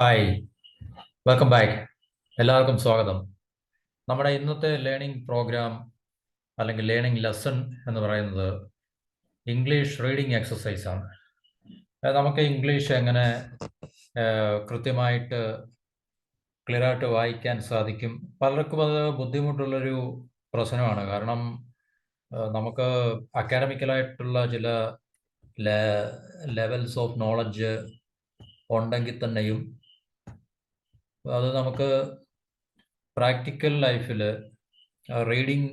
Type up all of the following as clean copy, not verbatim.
Hi, welcome back. എല്ലാവർക്കും സ്വാഗതം. നമ്മുടെ ഇന്നത്തെ ലേണിംഗ് പ്രോഗ്രാം അല്ലെങ്കിൽ ലേണിംഗ് ലെസൺ എന്ന് പറയുന്നത് ഇംഗ്ലീഷ് റീഡിംഗ് എക്സസൈസ് ആണ്. നമുക്ക് ഇംഗ്ലീഷ് എങ്ങനെ കൃത്യമായിട്ട് ക്ലിയറായിട്ട് വായിക്കാൻ സാധിക്കും. പലർക്കും അത് ബുദ്ധിമുട്ടുള്ളൊരു പ്രശ്നമാണ്. കാരണം നമുക്ക് അക്കാഡമിക്കലായിട്ടുള്ള ചില ലെവൽസ് ഓഫ് നോളജ് ഉണ്ടെങ്കിൽ തന്നെയും അത് നമുക്ക് പ്രാക്ടിക്കൽ ലൈഫിൽ റീഡിങ്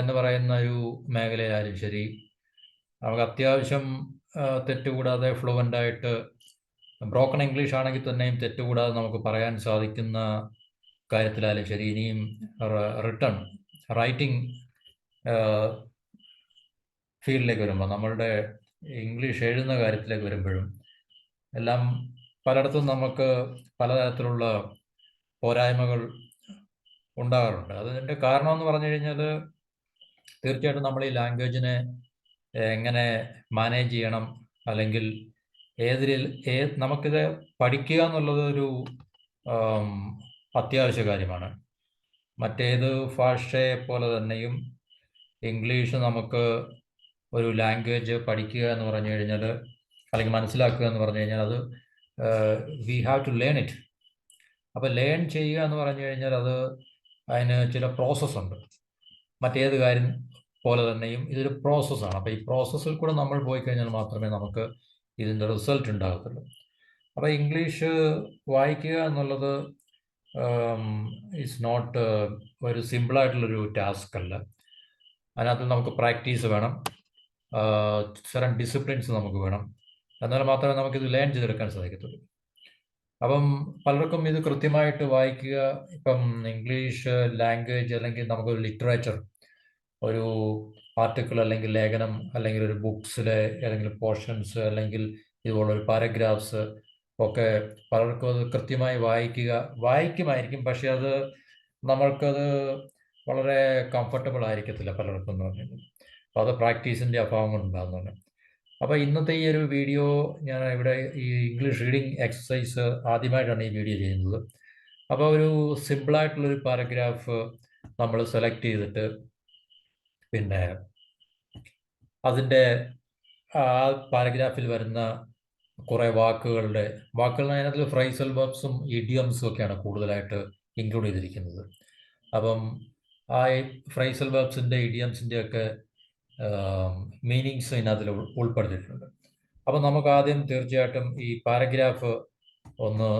എന്ന് പറയുന്ന ഒരു മേഖലയിലായാലും ശരി, നമുക്ക് അത്യാവശ്യം തെറ്റുകൂടാതെ ഫ്ലുവൻ്റായിട്ട് ബ്രോക്കൺ ഇംഗ്ലീഷ് ആണെങ്കിൽ തന്നെയും തെറ്റുകൂടാതെ നമുക്ക് പറയാൻ സാധിക്കുന്ന കാര്യത്തിലായാലും ശരി, ഇനിയും റിട്ടൺ റൈറ്റിംഗ് ഫീൽഡിലേക്ക് വരുമ്പോൾ, നമ്മളുടെ ഇംഗ്ലീഷ് എഴുതുന്ന കാര്യത്തിലേക്ക് വരുമ്പോഴും എല്ലാം പലയിടത്തും നമുക്ക് പലതരത്തിലുള്ള പോരായ്മകൾ ഉണ്ടാകാറുണ്ട്. അതിൻ്റെ കാരണം എന്ന് പറഞ്ഞു കഴിഞ്ഞാൽ തീർച്ചയായിട്ടും നമ്മൾ ഈ ലാംഗ്വേജിനെ എങ്ങനെ മാനേജ് ചെയ്യണം, അല്ലെങ്കിൽ നമുക്കിത് പഠിക്കുക എന്നുള്ളത് ഒരു അത്യാവശ്യ കാര്യമാണ്. മറ്റേത് ഭാഷയെ പോലെ തന്നെയും ഇംഗ്ലീഷ് നമുക്ക് ഒരു ലാംഗ്വേജ് പഠിക്കുക എന്ന് പറഞ്ഞു കഴിഞ്ഞാൽ, അല്ലെങ്കിൽ മനസ്സിലാക്കുക എന്ന് പറഞ്ഞു കഴിഞ്ഞാൽ, അത് we have to learn it. അപ്പോൾ ലേൺ ചെയ്യുക എന്ന് പറഞ്ഞു കഴിഞ്ഞാൽ അതിന് ചില പ്രോസസ്സുണ്ട്. മറ്റേത് കാര്യം പോലെ തന്നെയും ഇതൊരു പ്രോസസ്സാണ്. അപ്പോൾ ഈ പ്രോസസ്സിൽ കൂടെ നമ്മൾ പോയി കഴിഞ്ഞാൽ മാത്രമേ നമുക്ക് ഇതിൻ്റെ റിസൾട്ട് ഉണ്ടാകത്തുള്ളൂ. അപ്പോൾ ഇംഗ്ലീഷ് വായിക്കുക എന്നുള്ളത് ഈസ് നോട്ട് ഒരു സിമ്പിളായിട്ടുള്ളൊരു ടാസ്ക് അല്ല. അതിനകത്ത് നമുക്ക് പ്രാക്ടീസ് വേണം, certain ഡിസിപ്ലിൻസ് നമുക്ക് വേണം. എന്നാൽ മാത്രമേ നമുക്കിത് ലേൺ ചെയ്തെടുക്കാൻ സാധിക്കത്തുള്ളൂ. അപ്പം പലർക്കും ഇത് കൃത്യമായിട്ട് വായിക്കുക, ഇപ്പം ഇംഗ്ലീഷ് ലാംഗ്വേജ് അല്ലെങ്കിൽ നമുക്കൊരു ലിറ്ററേച്ചർ, ഒരു ആർട്ടിക്കിൾ അല്ലെങ്കിൽ ലേഖനം അല്ലെങ്കിൽ ഒരു ബുക്സിലെ ഏതെങ്കിലും പോർഷൻസ് അല്ലെങ്കിൽ ഇതുപോലൊരു പാരഗ്രാഫ്സ് ഒക്കെ പലർക്കും അത് കൃത്യമായി വായിക്കുമായിരിക്കും, പക്ഷെ അത് നമ്മൾക്കത് വളരെ കംഫർട്ടബിൾ ആയിരിക്കത്തില്ല പലർക്കും എന്ന് പറഞ്ഞാൽ. അപ്പോൾ അത് പ്രാക്ടീസിൻ്റെ അഭാവം ഉണ്ടാകുന്നുണ്ട്. അപ്പോൾ ഇന്നത്തെ ഈ ഒരു വീഡിയോ ഞാൻ ഇവിടെ ഈ ഇംഗ്ലീഷ് റീഡിംഗ് എക്സസൈസ് ആദ്യമായിട്ടാണ് ഈ വീഡിയോ ചെയ്യുന്നത്. അപ്പോൾ ഒരു സിമ്പിളായിട്ടുള്ളൊരു പാരഗ്രാഫ് നമ്മൾ സെലക്ട് ചെയ്തിട്ട്, പിന്നെ അതിൻ്റെ ആ പാരഗ്രാഫിൽ വരുന്ന കുറേ വാക്കുകൾ അതിനകത്ത് ഫ്രൈസൽ വെർബ്സും ഇഡിയംസും ഒക്കെയാണ് കൂടുതലായിട്ട് ഇൻക്ലൂഡ് ചെയ്തിരിക്കുന്നത്. അപ്പം ആ ഫ്രൈസൽ വെർബ്സിൻ്റെ ഇഡിയംസിൻ്റെ ഒക്കെ മീനിങ്സ് ഇതിനകത്തിൽ ഉൾപ്പെടുത്തിയിട്ടുണ്ട്. അപ്പം നമുക്ക് ആദ്യം തീർച്ചയായിട്ടും ഈ പാരഗ്രാഫ് ഒന്ന്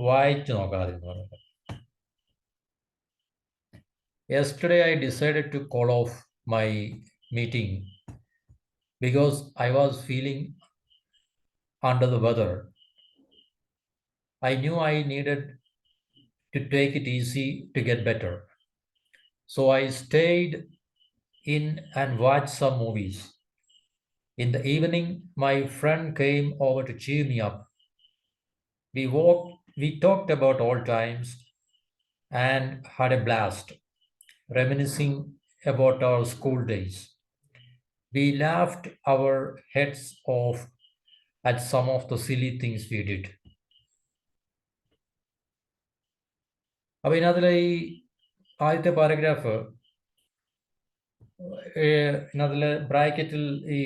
വായിച്ചു നോക്കാം. ആദ്യം എന്ന് പറയുന്നത്, Yesterday I decided to call off my meeting because I was feeling under the weather. I knew I needed to take it easy to get better. So I stayed in and watched some movies. In the evening, my friend came over to cheer me up. We talked about old times and had a blast, reminiscing about our school days. We laughed our heads off at some of the silly things we did. അപ്പോൾ ഇതിനകത്തിലെ ഈ ആദ്യത്തെ paragraph, ഇതിനകത്തിൽ ബ്രാക്കറ്റിൽ ഈ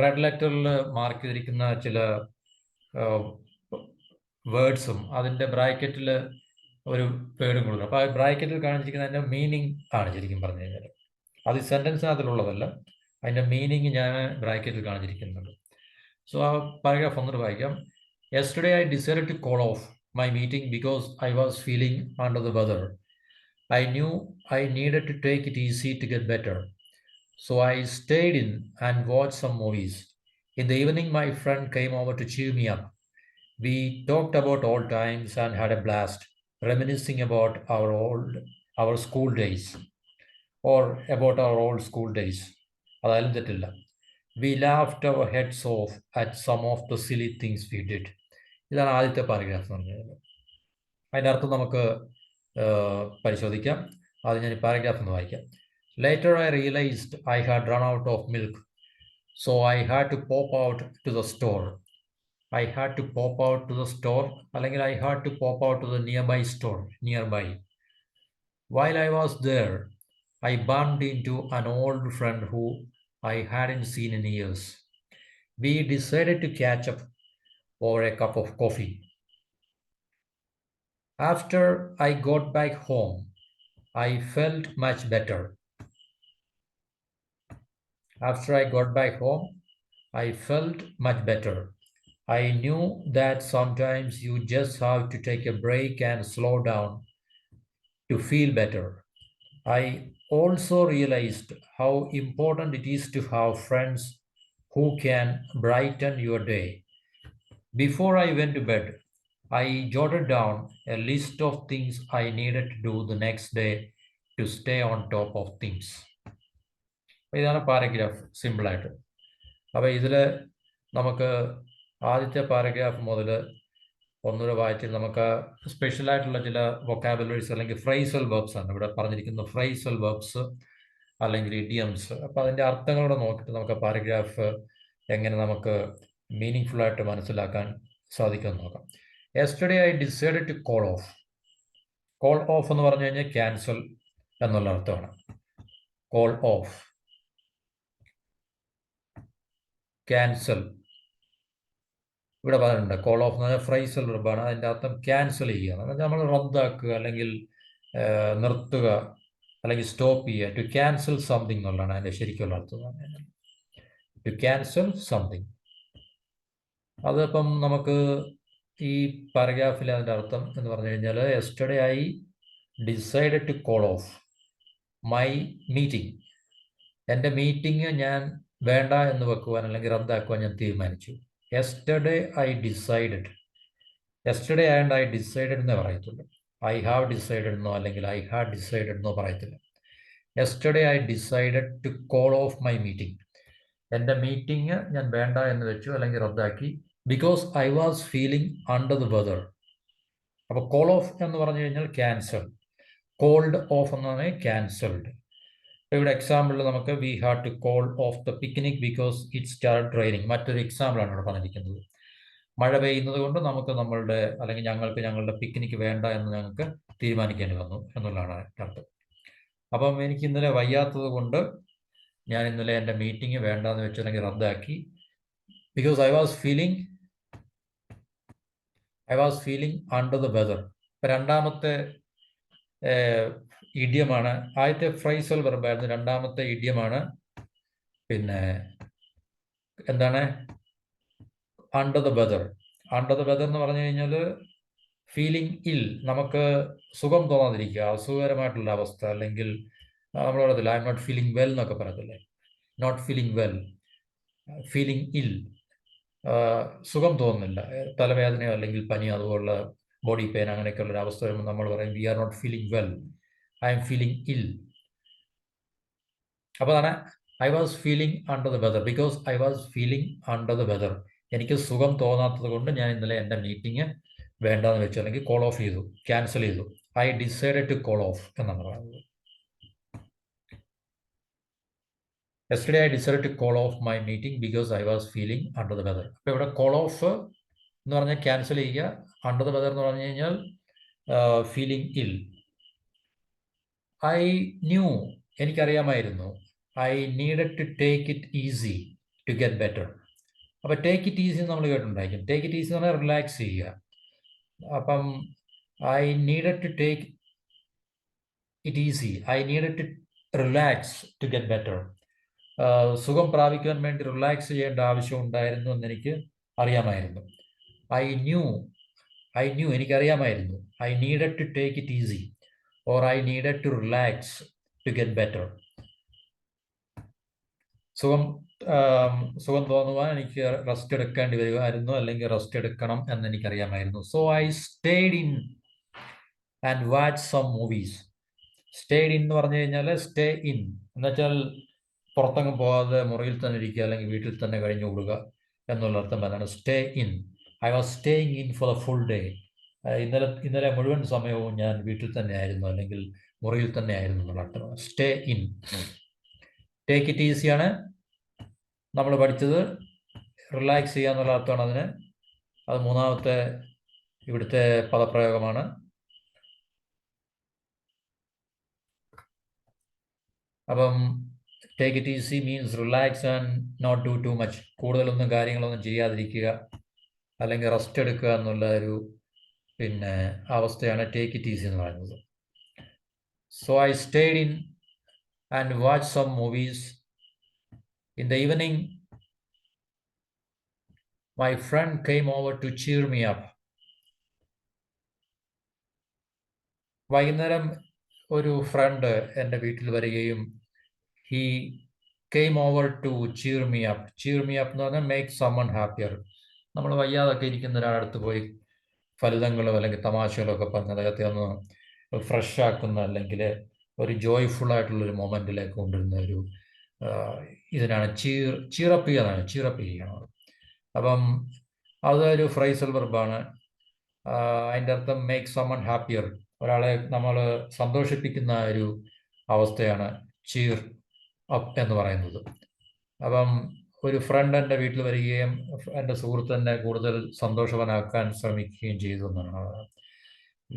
red ലെറ്ററിൽ mark ചെയ്തിരിക്കുന്ന ചില വേർഡ്സും അതിൻ്റെ ബ്രാക്കറ്റിൽ ഒരു വേർഡും കൊടുക്കും. അപ്പോൾ ആ ബ്രാക്കറ്റിൽ കാണിച്ചിരിക്കുന്ന അതിൻ്റെ മീനിങ് ആണ് ശരിക്കും പറഞ്ഞു കഴിഞ്ഞാൽ. അത് ഈ സെൻറ്റൻസിനകത്തിലുള്ളതല്ല, അതിൻ്റെ മീനിങ് ഞാൻ ബ്രാക്കറ്റിൽ കാണിച്ചിരിക്കുന്നുണ്ട്. സോ ആ പാരഗ്രാഫ് ഒന്നിട്ട് വായിക്കാം. Yesterday I decided to call off my meeting because I was feeling under the weather. I knew I needed to take it easy to get better. So I stayed in and watched some movies. In the evening, my friend came over to cheer me up. We talked about old times and had a blast, reminiscing about our school days, or about our old school days. അതായാലും തെറ്റില്ല. We laughed our heads off at some of the silly things we did. ഇതാണ് ആദ്യത്തെ paragraph എന്ന് പറഞ്ഞത്. അതിൻ്റെ അർത്ഥം നമുക്ക് പരിശോധിക്കാം. ആദ്യം ഞാൻ ഈ പാരഗ്രാഫ് ഒന്ന് വായിക്കാം. Later I realized I had run out of milk, so I had to pop out to the store. I had to pop out to the store, അല്ലെങ്കിൽ I had to pop out to the nearby store, nearby. While I was there, I bumped into an old friend who I hadn't seen in years. We decided to catch up over a cup of coffee. After I got back home, I felt much better. After I got back home, I felt much better. I knew that sometimes you just have to take a break and slow down to feel better. I also realized how important it is to have friends who can brighten your day. Before I went to bed, I jotted down a list of things I needed to do the next day to stay on top of things. ഇതാണ് paragraph സിമ്പിളായിട്ട്. അപ്പോൾ ഇതിൽ നമുക്ക് ആദ്യത്തെ paragraph മുതൽ ഒന്നുകൂടെ വായിച്ച് നമുക്ക് സ്പെഷ്യലായിട്ടുള്ള ചില വൊക്കാബുലറീസ് അല്ലെങ്കിൽ ഫ്രൈസൽ വെർബ്സ് ആണ് ഇവിടെ പറഞ്ഞിരിക്കുന്ന ഫ്രൈസൽ വെർബ്സ് അല്ലെങ്കിൽ ഇഡിയംസ്. അപ്പോൾ അതിൻ്റെ അർത്ഥങ്ങളോടെ നോക്കിയിട്ട് നമുക്ക് പാരഗ്രാഫ് എങ്ങനെ നമുക്ക് മീനിങ് ഫുള്ളായിട്ട് മനസ്സിലാക്കാൻ സാധിക്കുമെന്ന് നോക്കാം. Yesterday I decided to call off. Call off എന്ന് പറഞ്ഞു കഴിഞ്ഞാൽ ക്യാൻസൽ എന്നുള്ള അർത്ഥമാണ്. Call off, cancel. ഇവിടെ പറഞ്ഞിട്ടുണ്ട് കോൾ ഓഫ് എന്ന് പറഞ്ഞാൽ ഫ്രൈസൽ വെർബാണ്. അതിൻ്റെ അർത്ഥം ക്യാൻസൽ ചെയ്യുക, അതായത് നമ്മൾ റദ്ദാക്കുക അല്ലെങ്കിൽ നിർത്തുക അല്ലെങ്കിൽ സ്റ്റോപ്പ് ചെയ്യുക. ടു ക്യാൻസൽ സംതിങ് എന്നുള്ളതാണ് അതിൻ്റെ ശരിക്കുള്ള അർത്ഥം. To cancel something. അതിപ്പം നമുക്ക് ഈ പാരഗ്രാഫിൽ അതിൻ്റെ അർത്ഥം എന്ന് പറഞ്ഞു കഴിഞ്ഞാൽ yesterday I decided to call off my meeting. എൻ്റെ മീറ്റിംഗ് ഞാൻ വേണ്ട എന്ന് വെക്കുവാൻ അല്ലെങ്കിൽ റദ്ദാക്കുവാൻ ഞാൻ തീരുമാനിച്ചു. Yesterday I decided. Yesterday and I decided എന്നേ പറയത്തുള്ളൂ. ഐ ഹാവ് ഡിസൈഡഡ് എന്നോ അല്ലെങ്കിൽ ഐ ഹാഡ് ഡിസൈഡഡ് എന്നോ പറയത്തില്ല. Yesterday I decided to call off my meeting. എൻ്റെ മീറ്റിംഗ് ഞാൻ വേണ്ട എന്ന് വെച്ചു അല്ലെങ്കിൽ റദ്ദാക്കി. Because I was feeling under the weather. അപ്പോൾ കോൾ ഓഫ് എന്ന് പറഞ്ഞു കഴിഞ്ഞാൽ ക്യാൻസൽ, കോൾഡ് ഓഫ് എന്നാണ് ക്യാൻസൽഡ്. ഇവിടെ എക്സാമ്പിളിൽ നമുക്ക് we had to call off the picnic because it start raining. മറ്റൊരു എക്സാമ്പിളാണ് ഇവിടെ പറഞ്ഞിരിക്കുന്നത്. മഴ പെയ്യുന്നത് കൊണ്ട് നമുക്ക് നമ്മളുടെ അല്ലെങ്കിൽ ഞങ്ങൾക്ക് ഞങ്ങളുടെ പിക്നിക് വേണ്ട എന്ന് ഞങ്ങൾക്ക് തീരുമാനിക്കേണ്ടി വന്നു എന്നുള്ളതാണ് അർത്ഥം. അപ്പം എനിക്ക് ഇന്നലെ വയ്യാത്തത് കൊണ്ട് ഞാൻ ഇന്നലെ എൻ്റെ മീറ്റിംഗ് വേണ്ടാന്ന് വെച്ച് അല്ലെങ്കിൽ റദ്ദാക്കി. Because I was feeling under the weather. രണ്ടാമത്തെ ഇഡിയമാണ്. ആദ്യത്തെ ഫ്രൈസൽ വെർബായിരുന്നു, രണ്ടാമത്തെ ഇഡിയമാണ് പിന്നെ എന്താണ് under the weather. Under the weather എന്ന് പറഞ്ഞു കഴിഞ്ഞാൽ ഫീലിംഗ് ഇൽ, നമുക്ക് സുഖം തോന്നാതിരിക്കുക, അസുഖകരമായിട്ടുള്ള അവസ്ഥ, അല്ലെങ്കിൽ നമ്മൾ പറയത്തില്ല I am not feeling well എന്നൊക്കെ പറയത്തില്ലേ. നോട്ട് ഫീലിംഗ് വെൽ, ഫീലിംഗ് ഇൽ, സുഖം തോന്നുന്നില്ല, തലവേദനയോ അല്ലെങ്കിൽ പനിയോ അതുപോലുള്ള ബോഡി പെയിൻ അങ്ങനെയൊക്കെയുള്ള ഒരു അവസ്ഥ വരുമ്പോൾ നമ്മൾ പറയും we are not feeling well, I am feeling ill. അപ്പോൾ അതാണ് I was feeling under the weather. Because I was feeling under the weather, എനിക്ക് സുഖം തോന്നാത്തത് കൊണ്ട് ഞാൻ ഇന്നലെ എൻ്റെ മീറ്റിംഗ് വേണ്ടാന്ന് വെച്ചു അല്ലെങ്കിൽ കോൾ ഓഫ് ചെയ്തു, ക്യാൻസൽ ചെയ്തു. I decided to call off എന്നാണ് പറയുന്നത്. Yesterday I decided to call off my meeting because I was feeling under the weather. അപ്പോൾ ഇവിടെ കോൾ ഓഫ് എന്ന് പറഞ്ഞാൽ ക്യാൻസൽ ചെയ്യുക, അണ്ടർ ദ വെതർ എന്ന് പറഞ്ഞു കഴിഞ്ഞാൽ ഫീലിംഗ് ഇൽ. ഐ ന്യൂ, എനിക്കറിയാമായിരുന്നു. I needed to take it easy to get better. അപ്പോൾ ടേക്ക് ഇറ്റ് ഈസി നമ്മൾ കേട്ടിട്ടുണ്ടായിരിക്കും. ടേക്ക് ഇറ്റ് ഈസി എന്ന് പറഞ്ഞാൽ റിലാക്സ് ചെയ്യുക. അപ്പം I needed to take it easy, I needed to relax to get better. സുഖം പ്രാപിക്കാൻ വേണ്ടി റിലാക്സ് ചെയ്യേണ്ട ആവശ്യം ഉണ്ടായിരുന്നു എന്ന് എനിക്ക് അറിയാമായിരുന്നു. ഐ ന്യൂ, എനിക്കറിയാമായിരുന്നു. I needed to take it easy or I needed to relax to get better. സുഖം തോന്നുവാൻ എനിക്ക് റെസ്റ്റ് എടുക്കേണ്ടി വരുമായിരുന്നു അല്ലെങ്കിൽ റെസ്റ്റ് എടുക്കണം എന്ന് എനിക്കറിയാമായിരുന്നു. So I stayed in and watch some movies. Stayed in എന്ന് പറഞ്ഞു കഴിഞ്ഞാൽ സ്റ്റേ ഇൻ എന്നുവെച്ചാൽ പുറത്തെങ്ങും പോകാതെ മുറിയിൽ തന്നെ ഇരിക്കുക അല്ലെങ്കിൽ വീട്ടിൽ തന്നെ കഴിഞ്ഞു കൂടുക എന്നുള്ള അർത്ഥം അതാണ് stay in. I was staying in four the full day. ഇന്നലെ മുഴുവൻ സമയവും ഞാൻ വീട്ടിൽ തന്നെ ആയിരുന്നു അല്ലെങ്കിൽ മുറിയിൽ തന്നെ ആയിരുന്നു എന്നുള്ള അർത്ഥമാണ് സ്റ്റേ ഇൻ. ടേക്ക് ഇറ്റ് ഈസിയാണ് നമ്മൾ പഠിച്ചത്, റിലാക്സ് ചെയ്യുക എന്നുള്ള അർത്ഥമാണ് അതിന്. അത് മൂന്നാമത്തെ ഇവിടുത്തെ പദപ്രയോഗമാണ്. അപ്പം take it easy means relax and not do too much. കൂടുതലൊന്നും കാര്യങ്ങളൊന്നും ചെയ്യാതിരിക്കുക, അല്ലെങ്കിൽ റെസ്റ്റ് എടുക്കുക എന്നുള്ള ഒരു അവസ്ഥയാണ് ടേക്ക് ഇറ്റ് ഈസി എന്ന് പറയുന്നത്. So I stayed in and watch some movies. In the evening my friend came over to cheer me up. വൈകുന്നേരം ഒരു ഫ്രണ്ട് എൻ്റെ വീട്ടിൽ വരികയും he came over to cheer me up. Cheer me up എന്ന് പറഞ്ഞാൽ make someone happier. നമ്മൾ വയ്യാതൊക്കെ ഇരിക്കുന്ന ഒരാളടുത്ത് പോയി ഫലിതങ്ങളോ അല്ലെങ്കിൽ തമാശകളോ ഒക്കെ പറഞ്ഞ് അദ്ദേഹത്തെ ഒന്ന് ഫ്രഷ് ആക്കുന്ന, അല്ലെങ്കിൽ ഒരു ജോയ്ഫുൾ ആയിട്ടുള്ളൊരു മൊമെൻറ്റിലേക്ക് കൊണ്ടുവരുന്ന ഒരു ഇതിനാണ് ചീറപ്പ് ചെയ്യുന്നതാണ്, ചീറപ്പ് ചെയ്യണം. അപ്പം അതൊരു ഫ്രൈസൽ വെർബാണ്. അതിൻ്റെ അർത്ഥം മേക്ക് സമ്മൺ ഹാപ്പിയർ, ഒരാളെ നമ്മൾ സന്തോഷിപ്പിക്കുന്ന ഒരു അവസ്ഥയാണ് ചീർ അപ്പ് എന്ന് പറയുന്നത്. അപ്പം ഒരു ഫ്രണ്ട് എൻ്റെ വീട്ടിൽ വരികയും എൻ്റെ സുഹൃത്ത് എന്നെ കൂടുതൽ സന്തോഷവാനാക്കാൻ ശ്രമിക്കുകയും ചെയ്തു എന്നാണ്.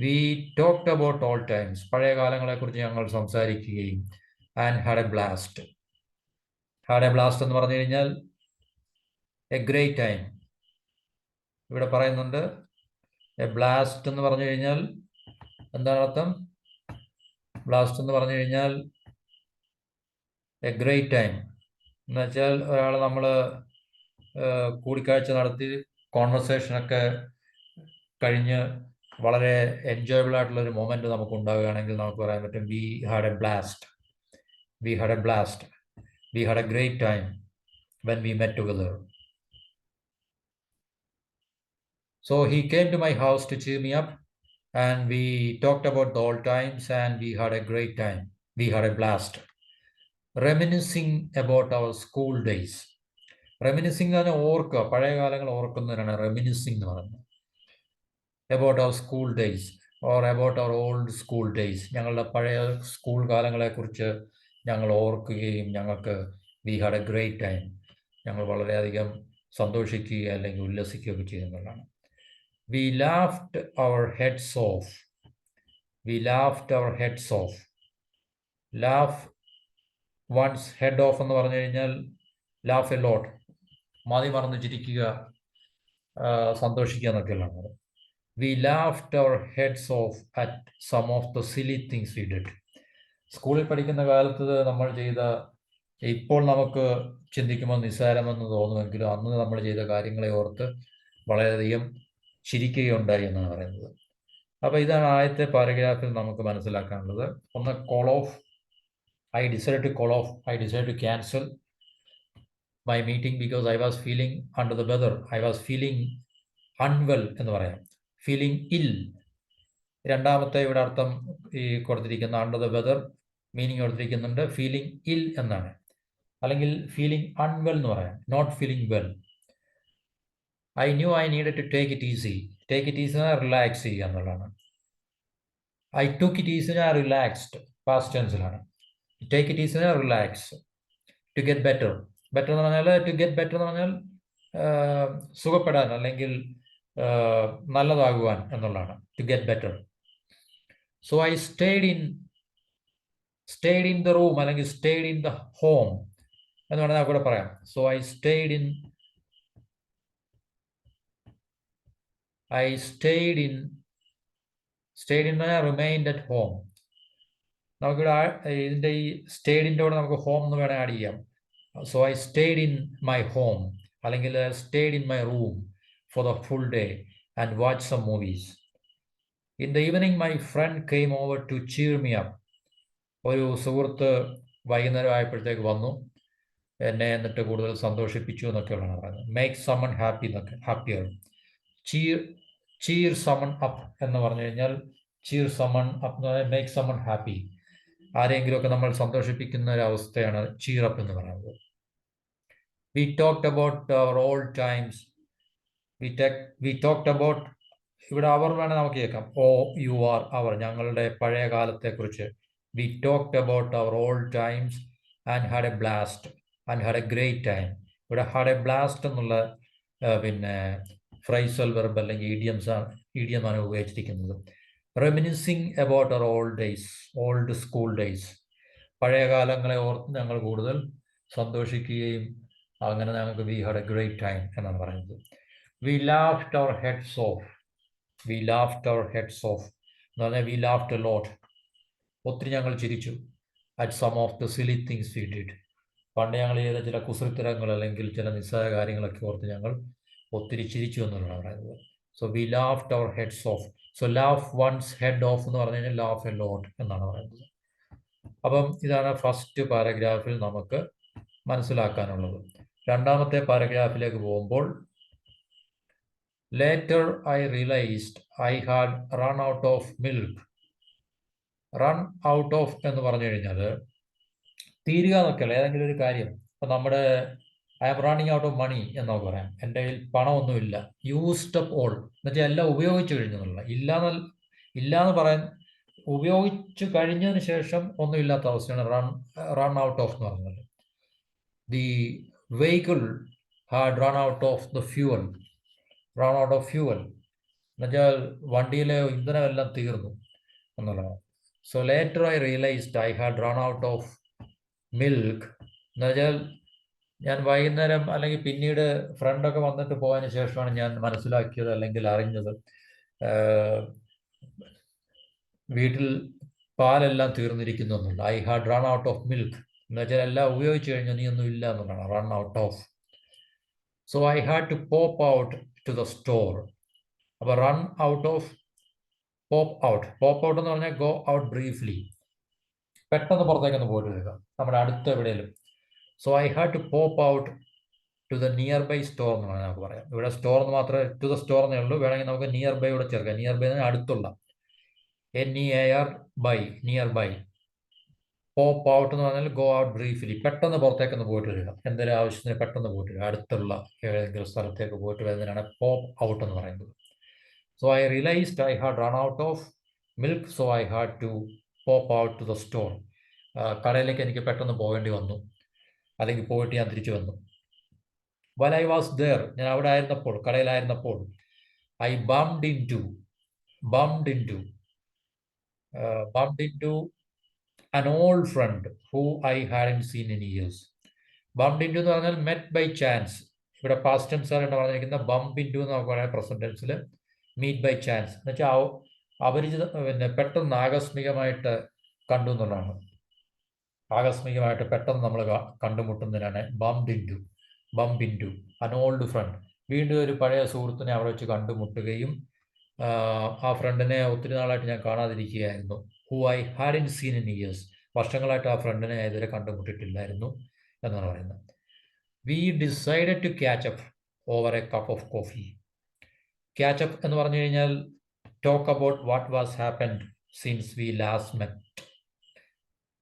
V talked about all times, പഴയ കാലങ്ങളെക്കുറിച്ച് ഞങ്ങൾ സംസാരിക്കുകയും and had a blast. Had a blast എന്ന് പറഞ്ഞു കഴിഞ്ഞാൽ എ ഗ്രേറ്റ് ടൈം. ഇവിടെ പറയുന്നുണ്ട് എ ബ്ലാസ്റ്റ് എന്ന് പറഞ്ഞു കഴിഞ്ഞാൽ എന്താണ് അർത്ഥം? ബ്ലാസ്റ്റ് എന്ന് പറഞ്ഞു കഴിഞ്ഞാൽ എ ഗ്രേറ്റ് ടൈം എന്ന് വെച്ചാൽ ഒരാൾ നമ്മൾ കൂടിക്കാഴ്ച നടത്തി കോൺവെർസേഷനൊക്കെ കഴിഞ്ഞ് വളരെ എൻജോയബിൾ ആയിട്ടുള്ളൊരു മൊമെൻറ്റ് നമുക്ക് ഉണ്ടാവുകയാണെങ്കിൽ നമുക്ക് പറയാൻ പറ്റും V had a blast, V had a blast, V had a great time when we met together. So he came to my house to cheer me up and we talked about the old times and we had a great time. We had a blast. Reminiscing about our school days. Reminiscing എന്ന് പറഞ്ഞാൽ ഓർക്കുക, പഴയ കാലങ്ങൾ ഓർക്കുന്നതിനാണ് reminiscing എന്ന് പറയുന്നത്. About our school days or about our old school days. ഞങ്ങളുടെ പഴയ school കാലങ്ങളെക്കുറിച്ച് ഞങ്ങൾ ഓർക്കുകയും ഞങ്ങൾക്ക് we had a great time, ഞങ്ങൾ വളരെയധികം സന്തോഷിക്കുക അല്ലെങ്കിൽ ഉല്ലസിക്കുകയൊക്കെ ചെയ്യുന്നതാണ്. We laughed our heads off. We laughed our heads off. Laugh one's head off എന്ന് പറഞ്ഞു കഴിഞ്ഞാൽ laugh a lot, മതി മറന്ന് ചിരിക്കുക, സന്തോഷിക്കുക എന്നൊക്കെയുള്ളതാണ്. We laughed our heads off at some of the silly things we did. സ്കൂളിൽ പഠിക്കുന്ന കാലത്ത് നമ്മൾ ചെയ്ത, ഇപ്പോൾ നമുക്ക് ചിന്തിക്കുമ്പോൾ നിസ്സാരമെന്ന് തോന്നുമെങ്കിലും അന്ന് നമ്മൾ ചെയ്ത കാര്യങ്ങളെ ഓർത്ത് വളരെയധികം ചിരിക്കുകയുണ്ടായി എന്നാണ് പറയുന്നത്. അപ്പോൾ ഇതാണ് ആദ്യത്തെ പാരഗ്രാഫിൽ നമുക്ക് മനസ്സിലാക്കാനുള്ളത്. ഒന്ന് call off. I decide to cancel my meeting because I was feeling under the weather. I was feeling unwell എന്ന് പറയാം, ഫീലിംഗ് ഇൽ. രണ്ടാമത്തെ ഇവിടെ അർത്ഥം ഈ കൊടുത്തിരിക്കുന്ന അണ്ടർ ദ വെദർ മീനിങ് കൊടുത്തിരിക്കുന്നുണ്ട് ഫീലിംഗ് ഇൽ എന്നാണ്, അല്ലെങ്കിൽ ഫീലിംഗ് അൺവെൽ എന്ന് പറയാം, not feeling well. I knew I needed to take it easy. Take it easy എന്നാൽ റിലാക്സ് ചെയ്യുക എന്നുള്ളതാണ്. I took it easy എന്നാൽ റിലാക്സ്ഡ്, പാസ്റ്റ് ടെൻസിലാണ്. Take it easy എന്നാൽ relax. To get better. Better എന്ന് പറഞ്ഞാൽ to get better എന്ന് പറഞ്ഞാൽ സുഖപ്പെടാൻ അല്ലെങ്കിൽ നല്ലതാകുവാൻ എന്നുള്ളതാണ്. To get better. So I stayed in the room അല്ലെങ്കിൽ stayed in the home എന്ന് പറഞ്ഞാൽ കൂടെ പറയാം. So I stayed in remained at home. നമുക്കിവിടെ ഇതിൻ്റെ ഈ സ്റ്റേഡിൻ്റെ കൂടെ നമുക്ക് ഹോം എന്ന് വേണേൽ ആഡ് ചെയ്യാം. So I stayed in my home അല്ലെങ്കിൽ stayed in my room for the full day and watch some movies. In the evening my friend came over to cheer me up. ഒരു സുഹൃത്ത് വൈകുന്നേരം ആയപ്പോഴത്തേക്ക് വന്നു, എന്നെ എന്നിട്ട് കൂടുതൽ സന്തോഷിപ്പിച്ചു എന്നൊക്കെയുള്ളതാണ് പറയുന്നത്. മേക്ക് സമ്മൺ ഹാപ്പി എന്നൊക്കെ, ഹാപ്പിയർ. ചീർ സമ്മൺ അപ്പ് എന്ന് പറഞ്ഞു കഴിഞ്ഞാൽ ചീർ സമ്മൺ അപ്പ് എന്ന് പറഞ്ഞാൽ മേക്ക് സമ്മൺ ഹാപ്പി. ആരെങ്കിലുമൊക്കെ നമ്മൾ സന്തോഷിപ്പിക്കുന്ന ഒരു അവസ്ഥയാണ് ചീർ അപ്പ് എന്ന് പറയുന്നത്. We talked about our old times. We talked about, ഇവിടെ അവർ വേണേൽ നമുക്ക് കേൾക്കാം. ഓ യു ആർ അവർ, ഞങ്ങളുടെ പഴയ കാലത്തെക്കുറിച്ച്. We talked about our old times and had a blast and had a great time. ഇവിടെ ഹാഡ് എ ബ്ലാസ്റ്റ് എന്നുള്ള ഫ്രൈസൽ വെർബ് അല്ലെങ്കിൽ ഇഡിയമാണ് ഉപയോഗിച്ചിരിക്കുന്നത്. Reminiscing about our old school days. പഴയ കാലങ്ങളെ ഓർത്ത് ഞങ്ങൾ കൂടുതൽ സന്തോഷിക്കുകയും അങ്ങനെ ഞങ്ങൾക്ക് we had a great time എന്നാണ് പറയുന്നത്. We laughed our heads off എന്ന് പറഞ്ഞാൽ വി ലാഫ്ഡ് എ ലോട്ട്. ഒത്തിരി ഞങ്ങൾ ചിരിച്ചു. At some of the Sili things we did. പണ്ട് ഞങ്ങൾ ചെയ്ത ചില കുസൃത്തരങ്ങൾ അല്ലെങ്കിൽ ചില നിസ്സാര കാര്യങ്ങളൊക്കെ ഓർത്ത് ഞങ്ങൾ ഒത്തിരി ചിരിച്ചു എന്നുള്ളതാണ് പറയുന്നത്. So we laughed our heads off. So laugh one's head off എന്ന് പറഞ്ഞു കഴിഞ്ഞാൽ ലാഫ് എ ലോട്ട് എന്നാണ് പറയുന്നത്. അപ്പം ഇതാണ് ഫസ്റ്റ് പാരഗ്രാഫിൽ നമുക്ക് മനസ്സിലാക്കാനുള്ളത്. രണ്ടാമത്തെ പാരഗ്രാഫിലേക്ക് പോകുമ്പോൾ, later I realised I had run out of milk. Run out of എന്ന് പറഞ്ഞു കഴിഞ്ഞാൽ തീരുക എന്നൊക്കെയല്ല, ഏതെങ്കിലും ഒരു കാര്യം. ഇപ്പം നമ്മുടെ I am running out of money എന്ന് നമുക്ക് പറയാം. എൻ്റെ കയ്യിൽ പണമൊന്നുമില്ല. യൂസ്ഡ് അപ്പ് ഓൾ എന്ന് വെച്ചാൽ എല്ലാം ഉപയോഗിച്ചു കഴിഞ്ഞു എന്നുള്ള. ഇല്ലാന്ന് പറയാൻ, ഉപയോഗിച്ചു കഴിഞ്ഞതിന് ശേഷം ഒന്നുമില്ലാത്ത അവസ്ഥയാണ് റൺ ഔട്ട് ഓഫ് എന്ന് പറഞ്ഞത്. The vehicle had run out of the fuel. Run out of fuel എന്നുവെച്ചാൽ വണ്ടിയിലെ ഇന്ധനമെല്ലാം തീർന്നു എന്നുള്ളതാണ്. So later I realised I had run out of milk എന്നുവെച്ചാൽ ഞാൻ വൈകുന്നേരം അല്ലെങ്കിൽ പിന്നീട് ഫ്രണ്ടൊക്കെ വന്നിട്ട് പോയതിന് ശേഷമാണ് ഞാൻ മനസ്സിലാക്കിയത് അല്ലെങ്കിൽ അറിഞ്ഞത് വീട്ടിൽ പാലെല്ലാം തീർന്നിരിക്കുന്നു എന്നുണ്ട്. I had run out of milk എന്ന് വെച്ചാൽ എല്ലാം ഉപയോഗിച്ച് കഴിഞ്ഞാൽ നീ ഒന്നും ഇല്ല എന്നുള്ളതാണ് run out of. So I had to pop out to the store. അപ്പോൾ run out of, pop out എന്ന് പറഞ്ഞാൽ ഗോ ഔട്ട് ബ്രീഫ്ലി, പെട്ടെന്ന് പുറത്തേക്കൊന്ന് പോയിട്ട് വരിക നമ്മുടെ അടുത്ത് എവിടെയെങ്കിലും. So I had to pop out to the nearby store എന്ന് വേണമെങ്കിൽ നമുക്ക് പറയാം. ഇവിടെ സ്റ്റോർ എന്ന് മാത്രമേ ടു ദ സ്റ്റോർ എന്നേ ഉള്ളൂ. വേണമെങ്കിൽ നമുക്ക് നിയർ ബൈ കൂടെ ചേർക്കാം. നിയർ ബൈ അടുത്തുള്ള, NEAR by, nearby. Pop out എന്ന് പറഞ്ഞാൽ ഗോ ഔട്ട് ബ്രീഫ്ലി, പെട്ടെന്ന് പുറത്തേക്കൊന്ന് പോയിട്ട് വരിക. എന്തെങ്കിലും ആവശ്യത്തിന് പെട്ടെന്ന് പോയിട്ട് വരിക, അടുത്തുള്ള ഏതെങ്കിലും സ്ഥലത്തേക്ക് പോയിട്ട് വരുന്നതിനാണ് പോപ്പ് ഔട്ട് എന്ന് പറയുന്നത്. So I realised I had run out of milk, so I had to pop out to the store. കടയിലേക്ക് എനിക്ക് പെട്ടെന്ന് പോകേണ്ടി വന്നു, അല്ലെങ്കിൽ പോയിട്ട് ഞാൻ തിരിച്ചു വന്നു. While I was there, ഞാൻ അവിടെ ആയിരുന്നപ്പോൾ, കടയിലായിരുന്നപ്പോൾ, I bumped into an old friend who I hadn't seen in years. Bumped into എന്ന് പറഞ്ഞാൽ met by chance. ഇവിടെ past tense ആണ് പറഞ്ഞിരിക്കുന്ന. bump into എന്ന് നമുക്ക് പറയാം present tenseൽ. meet by chance എന്ന് വെച്ചാൽ പിന്നെ പെട്ടെന്ന് ആകസ്മികമായിട്ട് കണ്ടു എന്നുള്ളതാണ്. ആകസ്മികമായിട്ട് പെട്ടെന്ന് നമ്മൾ കണ്ടുമുട്ടുന്നതിനാണ് bump into an old friend. വീണ്ടും ഒരു പഴയ സുഹൃത്തിനെ അവിടെ വെച്ച് കണ്ടുമുട്ടുകയും ആ ഫ്രണ്ടിനെ ഒത്തിരി നാളായിട്ട് ഞാൻ കാണാതിരിക്കുകയായിരുന്നു. Who I hadn't seen in years. വർഷങ്ങളായിട്ട് ആ ഫ്രണ്ടിനെ ഇതുവരെ കണ്ടുമുട്ടിട്ടില്ലായിരുന്നു എന്നാണ് പറയുന്നത്. We decided to catch up over a cup of coffee. Catch up എന്ന് പറഞ്ഞു കഴിഞ്ഞാൽ talk about what was happened since we last met.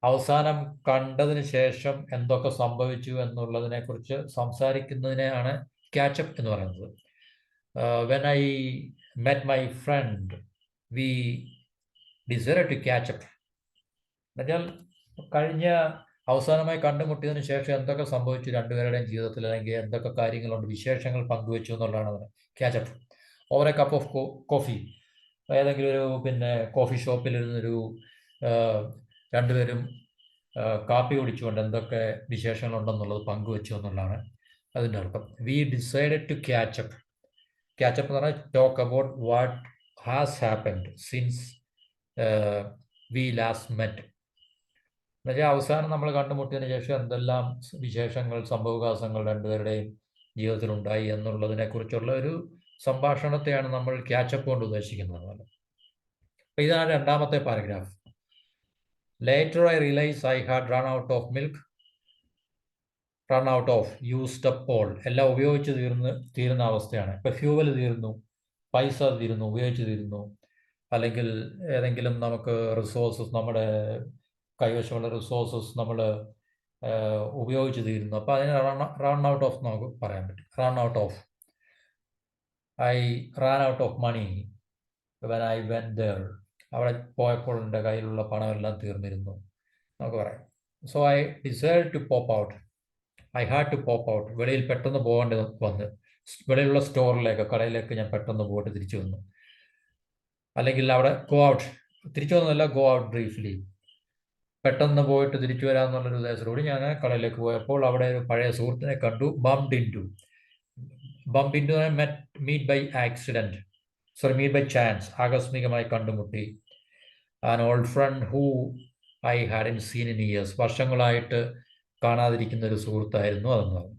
അവസാനം കണ്ടതിന് ശേഷം എന്തൊക്കെ സംഭവിച്ചു എന്നുള്ളതിനെ കുറിച്ച് സംസാരിക്കുന്നതിനെയാണ് ക്യാച്ചപ്പ് എന്ന് പറയുന്നത്. When I met my friend we decide to catch up എന്നുവെച്ചാൽ അവസാനമായി കണ്ടുമുട്ടിയതിന് ശേഷം എന്തൊക്കെ സംഭവിച്ചു രണ്ടുപേരുടെയും ജീവിതത്തിൽ, അല്ലെങ്കിൽ എന്തൊക്കെ കാര്യങ്ങളുണ്ട്, വിശേഷങ്ങൾ പങ്കുവെച്ചു എന്നുള്ളതാണ് അതിന് ക്യാച്ചപ്പ്. Over a cup of coffee. ഏതെങ്കിലും ഒരു കോഫി ഷോപ്പിലിരുന്നൊരു രണ്ടുപേരും കാപ്പി കുടിച്ചുകൊണ്ട് എന്തൊക്കെ വിശേഷങ്ങളുണ്ടെന്നുള്ളത് പങ്കുവെച്ചു എന്നുള്ളതാണ് അതിൻ്റെ അർത്ഥം. We decided to catch up. Catch up എന്ന് പറഞ്ഞാൽ talk about what has happened since we last met. എന്നുവെച്ചാൽ അവസാനം നമ്മൾ കണ്ടുമുട്ടിയതിന് ശേഷം എന്തെല്ലാം വിശേഷങ്ങൾ, സംഭവവികാസങ്ങൾ രണ്ടുപേരുടെയും ജീവിതത്തിലുണ്ടായി എന്നുള്ളതിനെ കുറിച്ചുള്ള ഒരു സംഭാഷണത്തെയാണ് നമ്മൾ ക്യാച്ചപ്പ് കൊണ്ട് ഉദ്ദേശിക്കുന്നത്. അപ്പം ഇതാണ് രണ്ടാമത്തെ paragraph. Later I realise I had run out of milk, run out of, used up all, എല്ലാം ഉപയോഗിച്ച് തീരുന്ന അവസ്ഥയാണ്. ഇപ്പം ഫ്യൂവൽ തീർന്നു, പൈസ തീരുന്നു, ഉപയോഗിച്ച് തീരുന്നു, അല്ലെങ്കിൽ ഏതെങ്കിലും നമുക്ക് റിസോഴ്സസ്, നമ്മുടെ കൈവശമുള്ള റിസോഴ്സസ് നമ്മൾ ഉപയോഗിച്ച് തീരുന്നു. അപ്പോൾ അതിന് റൺ ഔട്ട് ഓഫ് നമുക്ക് പറയാൻ പറ്റും. Run out of. I ran out of money when I went there. അവിടെ പോയപ്പോൾ എൻ്റെ കയ്യിലുള്ള പണമെല്ലാം തീർന്നിരുന്നു നമുക്ക് പറയാം. So I decide to pop out. I had to pop out. വെളിയിൽ പെട്ടെന്ന് പോകേണ്ടി വന്ന്. വെളിയിലുള്ള സ്റ്റോറിലേക്ക്, കടയിലേക്ക് ഞാൻ പെട്ടെന്ന് പോയിട്ട് തിരിച്ചു വന്നു. അല്ലെങ്കിൽ അവിടെ ഗോ ഔട്ട്, തിരിച്ചു വന്നതല്ല, ഗോ ഔട്ട് ബ്രീഫ്ലി, പെട്ടെന്ന് പോയിട്ട് തിരിച്ചു വരാമെന്നുള്ളൊരു ഉദ്ദേശത്തോടുകൂടി ഞാൻ കടയിലേക്ക് പോയപ്പോൾ അവിടെ ഒരു പഴയ സുഹൃത്തിനെ കണ്ടു. Bump into meet by accident, meet by chance, ആകസ്മികമായി കണ്ടുമുട്ടി. An old friend who I had in seen in years, വർഷങ്ങളായിട്ട് കാണാതിരിക്കുന്ന ഒരു സുഹൃത്തായിരുന്നു അതെന്ന് പറഞ്ഞു.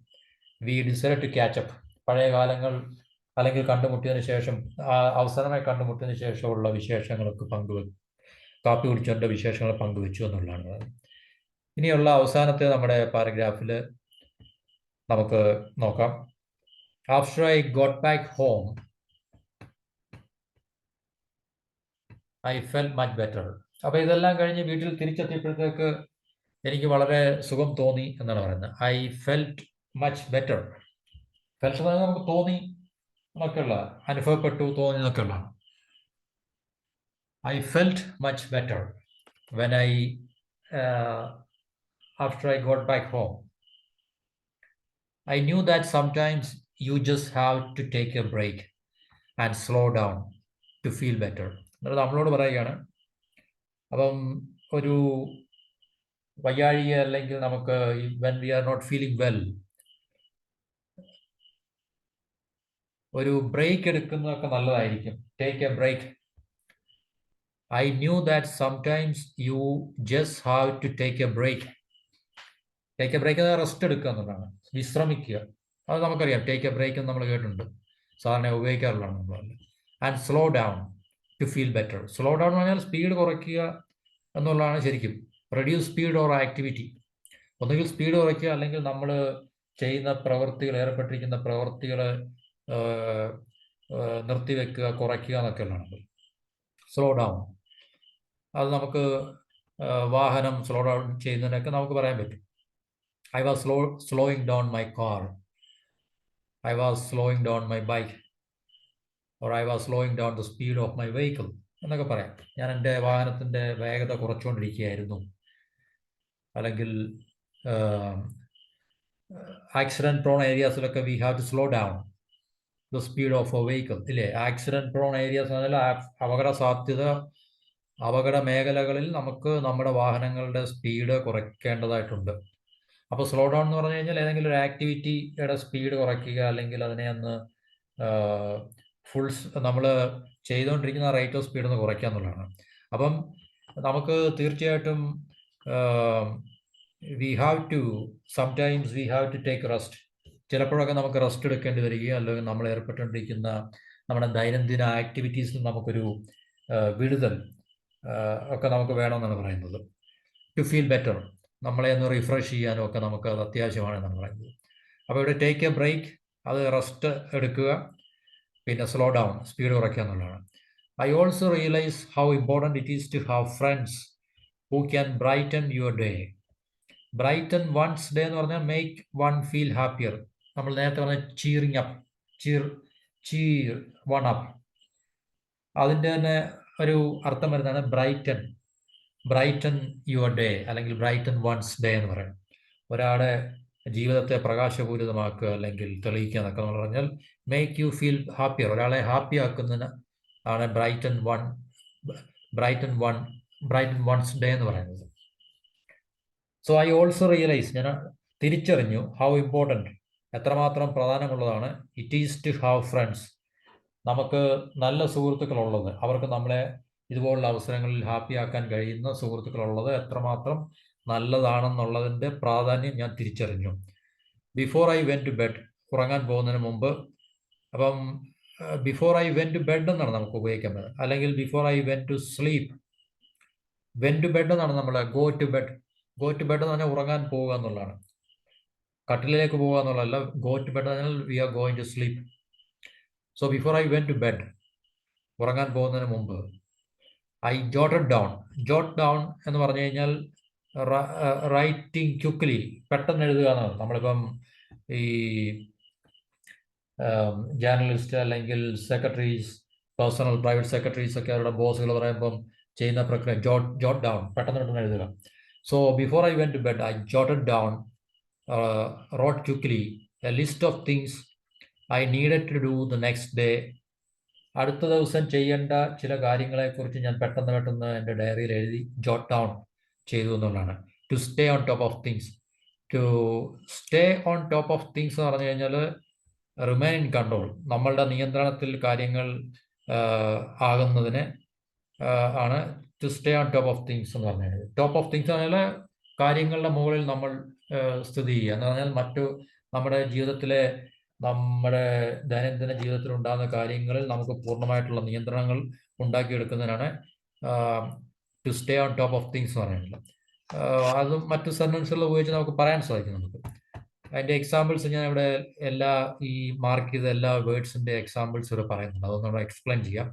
വി ഡിസൈഡ് ടു ക്യാച്ചപ്പ്, പഴയ കാലങ്ങൾ അല്ലെങ്കിൽ കണ്ടുമുട്ടിയതിന് ശേഷം, അവസാനമായി കണ്ടുമുട്ടിയതിന് ശേഷമുള്ള വിശേഷങ്ങളൊക്കെ കാപ്പി കുടിച്ചതിൻ്റെ വിശേഷങ്ങൾ പങ്കുവെച്ചു എന്നുള്ളതാണ്. ഇനിയുള്ള അവസാനത്തെ നമ്മുടെ പാരഗ്രാഫിൽ നമുക്ക് നോക്കാം. After I got back home I felt much better. അപ്പോൾ ഇതെല്ലാം കഴിഞ്ഞ് വീട്ടിൽ തിരിച്ചെത്തിയപ്പോഴത്തേക്ക് എനിക്ക് വളരെ സുഖം തോന്നി എന്നാണ് പറയുന്നത്. I felt much better. Felt നമുക്ക് തോന്നി എന്നൊക്കെയുള്ള, അനുഭവപ്പെട്ടു, തോന്നി എന്നൊക്കെയുള്ള. I felt much better when after I got back home. I knew that sometimes you just have to take a break and slow down to feel better. നമ്മളോട് പറയുകയാണ്, അപ്പം ഒരു വയ്യാഴിക അല്ലെങ്കിൽ നമുക്ക് when we are not feeling well, ഒരു break എടുക്കുന്നതൊക്കെ നല്ലതായിരിക്കും. Take a break. I knew that sometimes you just have to take a break. Take a break എന്നാൽ റെസ്റ്റ് എടുക്കുക എന്നുള്ളതാണ്, വിശ്രമിക്കുക. അത് നമുക്കറിയാം, ടേക്ക് എ ബ്രേക്ക് എന്ന് നമ്മൾ കേട്ടിട്ടുണ്ട്, സാധാരണ ഉപയോഗിക്കാറുള്ളതാണ് നമ്മൾ. And slow down to feel better. Slow down എന്ന് പറഞ്ഞാൽ സ്പീഡ് കുറയ്ക്കുക എന്നുള്ളതാണ് ശരിക്കും. റെഡ്യൂസ് സ്പീഡ് ഓർ ആക്ടിവിറ്റി, ഒന്നുകിൽ സ്പീഡ് കുറയ്ക്കുക അല്ലെങ്കിൽ നമ്മൾ ചെയ്യുന്ന പ്രവൃത്തികൾ, ഏർപ്പെട്ടിരിക്കുന്ന പ്രവൃത്തികൾ നിർത്തിവെക്കുക, കുറയ്ക്കുക എന്നൊക്കെയുള്ളതാണ് സ്ലോ ഡൗൺ. അത് നമുക്ക് വാഹനം സ്ലോ ഡൗൺ ചെയ്യുന്നതിനൊക്കെ നമുക്ക് പറയാൻ പറ്റും. I was slowing down my car. I was slowing down my bike. Or I was slowing down the speed of my vehicle. എന്നൊക്കെ പറയാം. ഞാൻ എൻ്റെ വാഹനത്തിൻ്റെ വേഗത കുറച്ചുകൊണ്ടിരിക്കുകയായിരുന്നു. അല്ലെങ്കിൽ ആക്സിഡൻറ്റ് പ്രോൺ ഏരിയാസിലൊക്കെ we have to slow down the speed of a vehicle. ഇല്ലേ, ആക്സിഡൻറ്റ് പ്രോൺ ഏരിയാസ് പറഞ്ഞാൽ അപകട സാധ്യത, അപകട മേഖലകളിൽ നമുക്ക് നമ്മുടെ വാഹനങ്ങളുടെ സ്പീഡ് കുറയ്ക്കേണ്ടതായിട്ടുണ്ട്. അപ്പോൾ സ്ലോ ഡൗൺ എന്ന് പറഞ്ഞു കഴിഞ്ഞാൽ ഏതെങ്കിലും ഒരു ആക്ടിവിറ്റിയുടെ സ്പീഡ് കുറയ്ക്കുക, അല്ലെങ്കിൽ അതിനെ ഒന്ന് നമ്മൾ ചെയ്തുകൊണ്ടിരിക്കുന്ന റേറ്റ് ഓഫ് സ്പീഡ് ഒന്ന് കുറയ്ക്കുക എന്നുള്ളതാണ്. അപ്പം നമുക്ക് തീർച്ചയായിട്ടും sometimes we have to take rest. ചിലപ്പോഴൊക്കെ നമുക്ക് റെസ്റ്റ് എടുക്കേണ്ടി വരികയോ അല്ലെങ്കിൽ നമ്മൾ ഏർപ്പെട്ടുകൊണ്ടിരിക്കുന്ന നമ്മുടെ ദൈനംദിന ആക്ടിവിറ്റീസിൽ നമുക്കൊരു വിടുതൽ ഒക്കെ നമുക്ക് വേണമെന്നാണ് പറയുന്നത്. ടു ഫീൽ ബെറ്റർ, നമ്മളെ ഒന്ന് റിഫ്രഷ് ചെയ്യാനും ഒക്കെ നമുക്ക് അത് അത്യാവശ്യമാണെന്നാണ് പറയുന്നത്. അപ്പോൾ ഇവിടെ ടേക്ക് എ ബ്രേക്ക്, അത് റെസ്റ്റ് എടുക്കുക, പിന്നെ സ്ലോ ഡൗൺ, സ്പീഡ് കുറയ്ക്കുക എന്നുള്ളതാണ്. I also realise how important it is to have friends who can brighten your day. Brighten one's day എന്ന് പറഞ്ഞാൽ മേക്ക് വൺ ഫീൽ ഹാപ്പിയർ. നമ്മൾ നേരത്തെ പറഞ്ഞ cheering up, cheer one up, അതിൻ്റെ തന്നെ ഒരു അർത്ഥം വരുന്നതാണ് ബ്രൈറ്റൻ യുവർ ഡേ അല്ലെങ്കിൽ ബ്രൈറ്റൻ വൺസ് ഡേ എന്ന് പറയും. ഒരാളുടെ ജീവിതത്തെ പ്രകാശപൂരിതമാക്കുക അല്ലെങ്കിൽ തെളിയിക്കുക എന്നൊക്കെ നമ്മൾ പറഞ്ഞാൽ മേക്ക് യു ഫീൽ ഹാപ്പിയർ, ഒരാളെ ഹാപ്പി ആക്കുന്നതിന് ആണ് ബ്രൈറ്റൻ വൺസ് ഡേ എന്ന് പറയുന്നത്. സോ ഐ ഓൾസോ റിയലൈസ്, ഞാൻ തിരിച്ചറിഞ്ഞു, ഹൗ ഇമ്പോർട്ടൻറ്റ്, എത്രമാത്രം പ്രധാനമുള്ളതാണ്, it is to have friends, നമുക്ക് നല്ല സുഹൃത്തുക്കളുള്ളത്, അവർക്ക് നമ്മളെ ഇതുപോലുള്ള അവസരങ്ങളിൽ ഹാപ്പിയാക്കാൻ കഴിയുന്ന സുഹൃത്തുക്കളുള്ളത് എത്രമാത്രം നല്ലതാണെന്നുള്ളതിൻ്റെ പ്രാധാന്യം ഞാൻ തിരിച്ചറിഞ്ഞു. Before I went to bed, ഉറങ്ങാൻ പോകുന്നതിന് മുമ്പ്. അപ്പം before I went to bed എന്നാണ് നമുക്ക് ഉപയോഗിക്കാൻ പറ്റുന്നത്, അല്ലെങ്കിൽ before I went to sleep. Went to bed എന്നാണ് നമ്മൾ ഗോ ടു ബെഡ് എന്ന് പറഞ്ഞാൽ ഉറങ്ങാൻ പോവുക എന്നുള്ളതാണ്, കട്ടിലേക്ക് പോവുക എന്നുള്ളതല്ല. ഗോ ടു ബെഡ് എന്ന് പറഞ്ഞാൽ we are going to sleep. So before I went to bed, ഉറങ്ങാൻ പോകുന്നതിന് മുമ്പ്. ഐ ജോട്ട് ഡൗൺ എന്ന് പറഞ്ഞു കഴിഞ്ഞാൽ റൈറ്റിംഗ് ക്വിക്ക്ലി, പെട്ടെന്ന് എഴുതുക എന്നാണ്. നമ്മളിപ്പം ഈ ജേർണലിസ്റ്റ് അല്ലെങ്കിൽ സെക്രട്ടറീസ്, പേഴ്സണൽ പ്രൈവറ്റ് സെക്രട്ടറീസ് ഒക്കെ അവരുടെ ബോസുകൾ പറയുമ്പം ചെയ്യുന്ന പ്രക്രിയ ജോട്ട് ഡൗൺ, പെട്ടെന്ന് എഴുതുക. So before I went to bed I jotted down, wrote quickly a list of things I needed to do the next day. അടുത്ത ദിവസം ചെയ്യേണ്ട ചില കാര്യങ്ങളെക്കുറിച്ച് ഞാൻ പെട്ടെന്ന് എൻ്റെ ഡയറിയിൽ എഴുതി ജോട്ട് ഡൗൺ ചെയ്തു എന്നുള്ളതാണ്. To stay on top of things. To stay on top of things എന്ന് പറഞ്ഞു കഴിഞ്ഞാൽ റിമെയിൻ ഇൻ കൺട്രോൾ, നമ്മളുടെ നിയന്ത്രണത്തിൽ കാര്യങ്ങൾ ആകുന്നതിന് ആണ് to stay on top of things എന്ന് പറഞ്ഞാൽ. ടോപ്പ് ഓഫ് തിങ്സ് എന്ന് പറഞ്ഞാൽ കാര്യങ്ങളുടെ മുകളിൽ നമ്മൾ സ്ഥിതി ചെയ്യുക എന്ന് പറഞ്ഞാൽ നമ്മുടെ ജീവിതത്തിലെ നമ്മുടെ ദൈനംദിന ജീവിതത്തിൽ ഉണ്ടാകുന്ന കാര്യങ്ങളിൽ നമുക്ക് പൂർണ്ണമായിട്ടുള്ള നിയന്ത്രണങ്ങൾ ഉണ്ടാക്കിയെടുക്കുന്നതിനാണ് to stay on top of things എന്ന് പറയുന്നത്. അതും മറ്റു സെന്റൻസുകൾ ഉപയോഗിച്ച് നമുക്ക് പറയാൻ സാധിക്കും. നമുക്ക് അതിൻ്റെ എക്സാമ്പിൾസ് ഞാൻ ഇവിടെ ഈ മാർക്ക് ചെയ്ത എല്ലാ വേർഡ്സിൻ്റെ എക്സാമ്പിൾസ് ഇവിടെ പറയുന്നുണ്ട്. അതൊന്നും നമ്മൾ എക്സ്പ്ലെയിൻ ചെയ്യാം.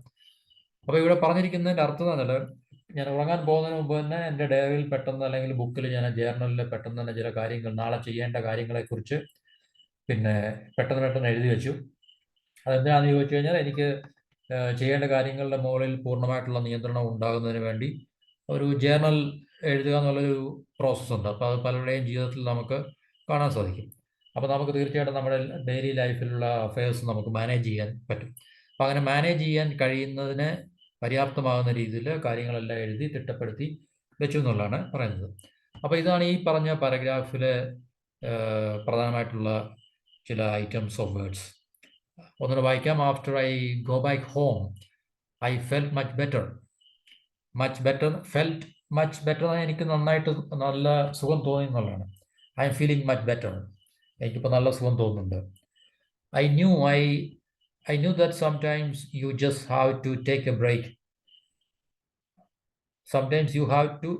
അപ്പോൾ ഇവിടെ പറഞ്ഞിരിക്കുന്നതിൻ്റെ അർത്ഥം എന്ന് പറഞ്ഞാൽ, ഞാൻ ഉറങ്ങാൻ പോകുന്നതിന് മുമ്പ് തന്നെ എൻ്റെ ഡയറിയിൽ പെട്ടെന്ന് അല്ലെങ്കിൽ ബുക്കിൽ ഞാൻ ജേർണലിൽ പെട്ടെന്ന് തന്നെ ചില കാര്യങ്ങൾ, നാളെ ചെയ്യേണ്ട കാര്യങ്ങളെക്കുറിച്ച് പെട്ടെന്ന് എഴുതി വെച്ചു. അതെന്തിനാണെന്ന് ചോദിച്ചു കഴിഞ്ഞാൽ, എനിക്ക് ചെയ്യേണ്ട കാര്യങ്ങളുടെ മുകളിൽ പൂർണ്ണമായിട്ടുള്ള നിയന്ത്രണം ഉണ്ടാകുന്നതിന് വേണ്ടി ഒരു ജേർണൽ എഴുതുക എന്നുള്ളൊരു പ്രോസസ്സുണ്ട്. അപ്പോൾ അത് പലരുടെയും ജീവിതത്തിൽ നമുക്ക് കാണാൻ സാധിക്കും. അപ്പോൾ നമുക്ക് തീർച്ചയായിട്ടും നമ്മുടെ ഡെയിലി ലൈഫിലുള്ള അഫയേഴ്സ് നമുക്ക് മാനേജ് ചെയ്യാൻ പറ്റും. അപ്പോൾ അങ്ങനെ മാനേജ് ചെയ്യാൻ കഴിയുന്നതിന് പര്യാപ്തമാകുന്ന രീതിയിൽ കാര്യങ്ങളെല്ലാം എഴുതി തിട്ടപ്പെടുത്തി വെച്ചു എന്നുള്ളതാണ് പറയുന്നത്. അപ്പോൾ ഇതാണ് ഈ പറഞ്ഞ പാരഗ്രാഫിലെ പ്രധാനമായിട്ടുള്ള ചില ഐറ്റംസ് ഓഫ് വേർഡ്സ്. ഒന്നുകൂടെ വായിക്കാം. After I go back home I felt much better. Felt much better എനിക്ക് നന്നായിട്ട് നല്ല സുഖം തോന്നി എന്നുള്ളതാണ്. I am feeling much better. എനിക്കിപ്പോൾ നല്ല സുഖം തോന്നുന്നുണ്ട്. I knew that sometimes you just have to take a break. Sometimes you have to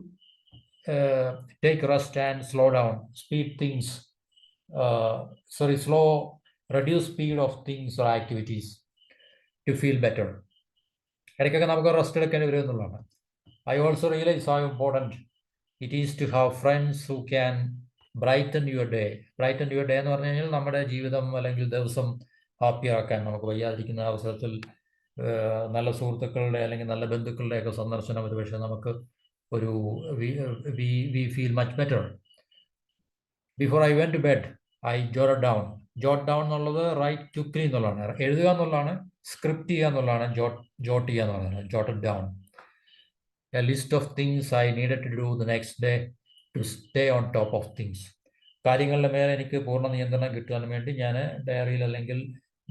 take rest and slow down, reduce speed of things or activities to feel better. ഇടയ്ക്കൊക്കെ നമുക്ക് rest എടുക്കേണ്ടി വരും എന്നുള്ളതാണ്. I also realize how important it is to have friends who can brighten your day. Brighten your day എന്ന് പറഞ്ഞു കഴിഞ്ഞാൽ നമ്മുടെ ജീവിതം അല്ലെങ്കിൽ ദിവസം ഹാപ്പിയാക്കാൻ, നമുക്ക് വയ്യാതിരിക്കുന്ന അവസരത്തിൽ നല്ല സുഹൃത്തുക്കളുടെ അല്ലെങ്കിൽ നല്ല ബന്ധുക്കളുടെയൊക്കെ സന്ദർശനം ഒരു പക്ഷേ നമുക്ക് ഒരു we feel much better. Before I went to bed I jot down. Jot down എന്നുള്ളത് റൈറ്റ് ക്വിക്ക്ലി എന്നുള്ളതാണ്, എഴുതുക എന്നുള്ളതാണ്. സ്ക്രിപ്റ്റ് ചെയ്യുക എന്നുള്ളതാണ് ജോട്ട് ചെയ്യുക എന്ന് പറയുന്നത്, jotted down. A list of things I needed to do the next day to stay on top of things. കാര്യങ്ങളുടെ മേലെ എനിക്ക് പൂർണ്ണ നിയന്ത്രണം കിട്ടാൻ വേണ്ടി ഞാൻ ഡയറിയിൽ അല്ലെങ്കിൽ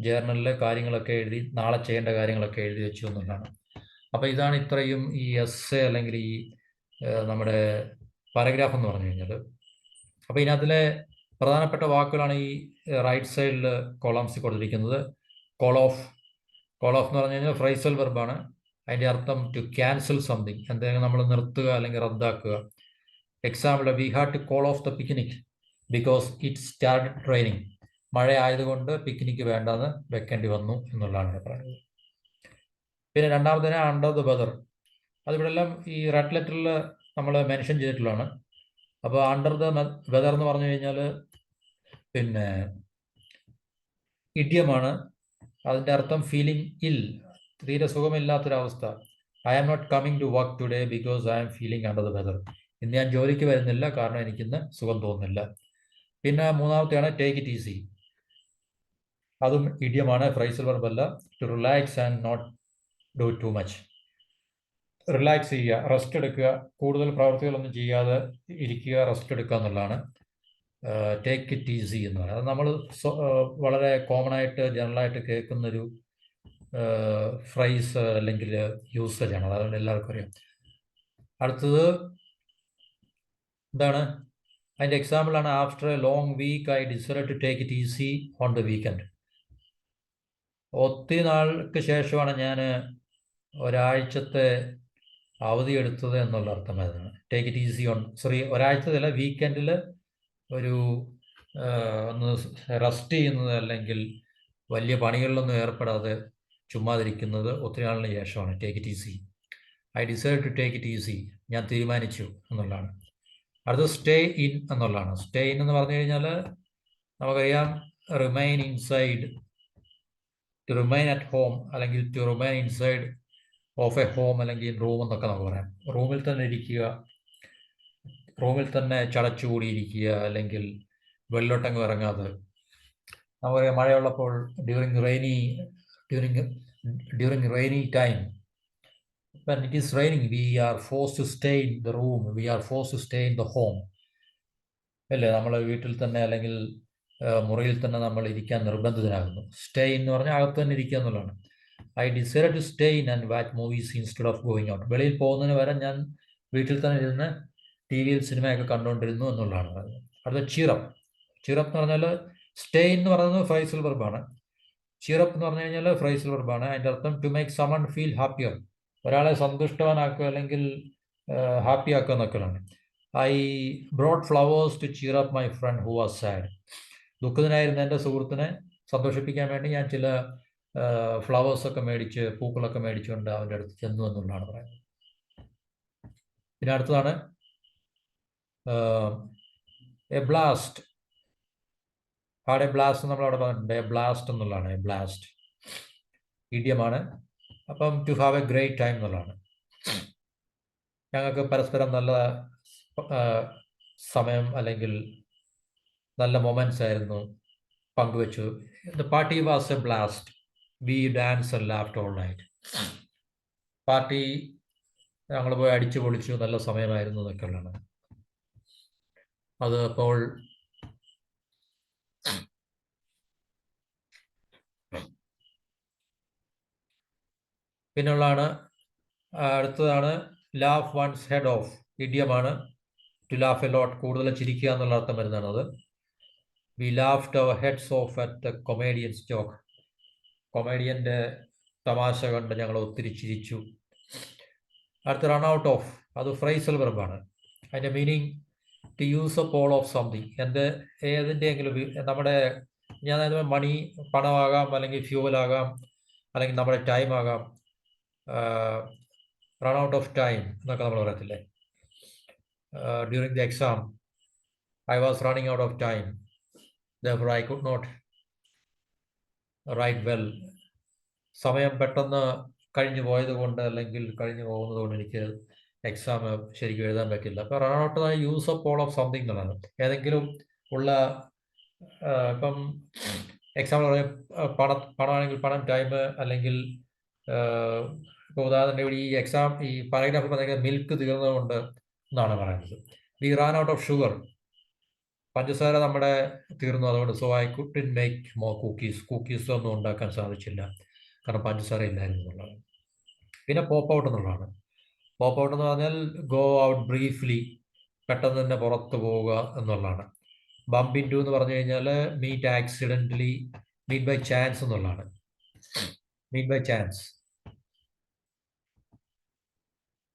ജേർണലിൽ കാര്യങ്ങളൊക്കെ എഴുതി, നാളെ ചെയ്യേണ്ട കാര്യങ്ങളൊക്കെ എഴുതി വെച്ചു എന്നുള്ളതാണ്. അപ്പോൾ ഇതാണ് ഇത്രയും ഈ എസ്സേ അല്ലെങ്കിൽ ഈ നമ്മുടെ പാരഗ്രാഫ് എന്ന് പറഞ്ഞു കഴിഞ്ഞാൽ. അപ്പോൾ ഇതിനകത്തിലെ പ്രധാനപ്പെട്ട വാക്കുകളാണ് ഈ റൈറ്റ് സൈഡിൽ കോളംസിൽ കൊടുത്തിരിക്കുന്നത്. കോൾ ഓഫ് എന്ന് പറഞ്ഞു കഴിഞ്ഞാൽ ഫ്രൈസൽ വെർബാണ്. അതിൻ്റെ അർത്ഥം ടു ക്യാൻസൽ സംതിങ്, എന്തെങ്കിലും നമ്മൾ നിർത്തുക അല്ലെങ്കിൽ റദ്ദാക്കുക. Example, we had to call off the picnic because it started raining. മഴ ആയതുകൊണ്ട് പിക്നിക്ക് വേണ്ടെന്ന് വെക്കേണ്ടി വന്നു എന്നുള്ളതാണ് പറയുന്നത്. പിന്നെ രണ്ടാമത്തേന് അണ്ടർ ദ വെതർ. അതിവിടെ എല്ലാം ഈ റെഡ് ലെറ്ററിൽ നമ്മൾ മെൻഷൻ ചെയ്തിട്ടുള്ളതാണ്. അപ്പോൾ അണ്ടർ ദ വെതർ എന്ന് പറഞ്ഞു കഴിഞ്ഞാൽ പിന്നെ ഇഡിയമാണ്. അതിൻ്റെ അർത്ഥം ഫീലിംഗ് ഇൽ, തീരെ സുഖമില്ലാത്തൊരവസ്ഥ. I am not coming to work today because I am feeling under the weather. ഇന്ന് ഞാൻ ജോലിക്ക് വരുന്നില്ല കാരണം എനിക്കിന്ന് സുഖം തോന്നുന്നില്ല. പിന്നെ മൂന്നാമത്തെയാണ് ടേക്ക് ഇറ്റ് ഈസി. അതും ഇഡിയമാണ്, ഫ്രൈസൽ വെർബല്ല. To relax and not do too much. Relax ചെയ്യുക, റെസ്റ്റ് എടുക്കുക, കൂടുതൽ പ്രവൃത്തികളൊന്നും ചെയ്യാതെ ഇരിക്കുക, റെസ്റ്റ് എടുക്കുക എന്നുള്ളതാണ് ടേക്ക് ഇറ്റ് ഈസി എന്ന് പറയുന്നത്. അത് നമ്മൾ വളരെ കോമൺ ആയിട്ട് ജനറലായിട്ട് കേൾക്കുന്നൊരു ഫ്രൈസ് അല്ലെങ്കിൽ യൂസേജ് ആണ്. അതുകൊണ്ട് എല്ലാവർക്കും അറിയാം. അടുത്തത് എന്താണ്? അതിൻ്റെ എക്സാമ്പിളാണ് after a long week I decide to take it easy on the weekend. ഒത്തിരി നാൾക്ക് ശേഷമാണ് ഞാൻ ഒരാഴ്ചത്തെ അവധി എടുത്തത് എന്നുള്ള അർത്ഥം വരുന്നത്. ടേക്ക് ഇറ്റ് ഈസി ഓൺ ഒരാഴ്ചത്തല്ല, വീക്കെൻഡിൽ ഒരു ഒന്ന് റെസ്റ്റ് ചെയ്യുന്നത് അല്ലെങ്കിൽ വലിയ പണികളിലൊന്നും ഏർപ്പെടാതെ ചുമ്മാതിരിക്കുന്നത് ഒത്തിരി നാളിന് ശേഷമാണ് take it easy. I decide to take it easy, ഞാൻ തീരുമാനിച്ചു എന്നുള്ളതാണ്. അടുത്തത് സ്റ്റേ ഇൻ എന്നുള്ളതാണ്. സ്റ്റേ ഇൻ എന്ന് പറഞ്ഞു കഴിഞ്ഞാൽ നമുക്കറിയാം remain inside, to remain at home അല്ലെങ്കിൽ to remain inside of a home അല്ലെങ്കിൽ റൂം എന്നൊക്കെ നമുക്ക് പറയാം. റൂമിൽ തന്നെ ഇരിക്കുക, റൂമിൽ തന്നെ ചടച്ചുകൂടിയിരിക്കുക അല്ലെങ്കിൽ വെള്ളോട്ടങ്ങ് ഇറങ്ങാതെ നമുക്ക് മഴയുള്ളപ്പോൾ during rainy time, when it is raining, we are forced to stay in the room, we are forced to stay in the home. അല്ലേ, നമ്മൾ വീട്ടിൽ തന്നെ അല്ലെങ്കിൽ മുറിയിൽ തന്നെ നമ്മൾ ഇരിക്കാൻ നിർബന്ധിതരാകുന്നു. സ്റ്റേ എന്ന് പറഞ്ഞാൽ അകത്ത് തന്നെ ഇരിക്കുക എന്നുള്ളതാണ്. I decide to stay in and watch movies instead of going out. വെളിയിൽ പോകുന്നതിന് വരെ ഞാൻ വീട്ടിൽ തന്നെ ഇരുന്ന് ടി വിയിൽ സിനിമയൊക്കെ കണ്ടുകൊണ്ടിരുന്നു എന്നുള്ളതാണ് പറയുന്നത്. അടുത്ത ചീറപ്പ്. ചീറപ്പ് എന്ന് പറഞ്ഞാൽ സ്റ്റേ എന്ന് പറയുന്നത് ഫ്രൈസൽ വെർബാണ്. ചീറപ്പ് എന്ന് പറഞ്ഞു കഴിഞ്ഞാൽ ഫ്രൈസൽ വെർബാണ്. അതിൻ്റെ അർത്ഥം to make someone feel happier, ഒരാളെ സന്തുഷ്ടവാനാക്കുക അല്ലെങ്കിൽ ഹാപ്പി ആക്കുക എന്നൊക്കെയാണ്. I brought flowers to cheer up my friend who was sad. ദുഃഖിതനായിരുന്ന എൻ്റെ സുഹൃത്തിനെ സന്തോഷിപ്പിക്കാൻ വേണ്ടി ഞാൻ ചില ഫ്ലവേഴ്സൊക്കെ മേടിച്ച്, പൂക്കളൊക്കെ മേടിച്ചുകൊണ്ട് അവൻ്റെ അടുത്ത് ചെന്നു എന്നുള്ളതാണ് പറയുന്നത്. പിന്നെ അടുത്തതാണ് a blast. Had a blast നമ്മൾ അവിടെ പറഞ്ഞിട്ടുണ്ട്. എ ബ്ലാസ്റ്റ് എന്നുള്ളതാണ്. എ ബ്ലാസ്റ്റ് ഇഡിയമാണ്. അപ്പം to have a great time എന്നുള്ളതാണ്. ഞങ്ങൾക്ക് പരസ്പരം നല്ല സമയം അല്ലെങ്കിൽ നല്ല മൊമെന്റ്സ് ആയിരുന്നു പങ്കുവെച്ചു. The party was a blast, we dance and laughed all night. Party ഞങ്ങൾ പോയി അടിച്ചു പൊളിച്ചു, നല്ല സമയമായിരുന്നു എന്നൊക്കെയുള്ളതാണ്. അത് അപ്പോൾ പിന്നുള്ളതാണ്. അടുത്തതാണ് ലാഫ് വൺസ് ഹെഡ് ഓഫ്. ഇഡിയമാണ്. ടു ലാഫ് എ ലോട്ട്, കൂടുതൽ ചിരിക്കുക എന്നുള്ള അർത്ഥം വരുന്നതാണ് അത്. We laughed our heads off at the comedian's joke. കൊമേഡിയൻ്റെ തമാശ കണ്ട് ഞങ്ങൾ ഒത്തിരി ചിരിച്ചു. അടുത്ത റൺ ഔട്ട് ഓഫ്, അത് ഫ്രൈസൽ വെർബാണ്. അതിൻ്റെ meaning to use up all of something. ഏതിൻ്റെയെങ്കിലും നമ്മുടെ, ഞാൻ മണി, പണമാകാം, അല്ലെങ്കിൽ ഫ്യൂവലാകാം, അല്ലെങ്കിൽ നമ്മുടെ ടൈം ആകാം. റൺ ഔട്ട് ഓഫ് ടൈം എന്നൊക്കെ നമ്മൾ പറയത്തില്ലേ. During the exam I was running out of time, therefore I could not write well. സമയം പെട്ടെന്ന് കഴിഞ്ഞു പോയത് കൊണ്ട് അല്ലെങ്കിൽ കഴിഞ്ഞു പോകുന്നത് കൊണ്ട് എനിക്ക് എക്സാം ശരിക്കും എഴുതാൻ പറ്റില്ല. അപ്പോൾ run out use up all of something എന്നുള്ളതാണ്. ഏതെങ്കിലും ഉള്ള ഇപ്പം എക്സാമ്പിൾ പറയും, പണമാണെങ്കിൽ പണം, ടൈം, അല്ലെങ്കിൽ ഇപ്പോൾ ഉദാഹരണം ഇവിടെ ഈ എക്സാം ഈ പാരഗ്രാഫ് പറഞ്ഞാൽ മിൽക്ക് തീർന്നതുകൊണ്ട് എന്നാണ് പറയുന്നത്. We ran out of sugar, പഞ്ചസാര നമ്മുടെ തീർന്നു, അതുകൊണ്ട് so I couldn't make more cookies ഒന്നും ഉണ്ടാക്കാൻ സാധിച്ചില്ല, കാരണം പഞ്ചസാര ഇല്ലായിരുന്നു എന്നുള്ളതാണ്. പിന്നെ പോപ്പ് ഔട്ട് എന്നുള്ളതാണ്. പോപ്പ് ഔട്ട് എന്ന് പറഞ്ഞാൽ ഗോ ഔട്ട് ബ്രീഫ്ലി, പെട്ടെന്ന് തന്നെ പുറത്ത് പോവുക എന്നുള്ളതാണ്. ബംപ് ഇൻ ടു എന്ന് പറഞ്ഞു കഴിഞ്ഞാൽ meet accidentally, meet by chance എന്നുള്ളതാണ്. മീറ്റ് ബൈ ചാൻസ്,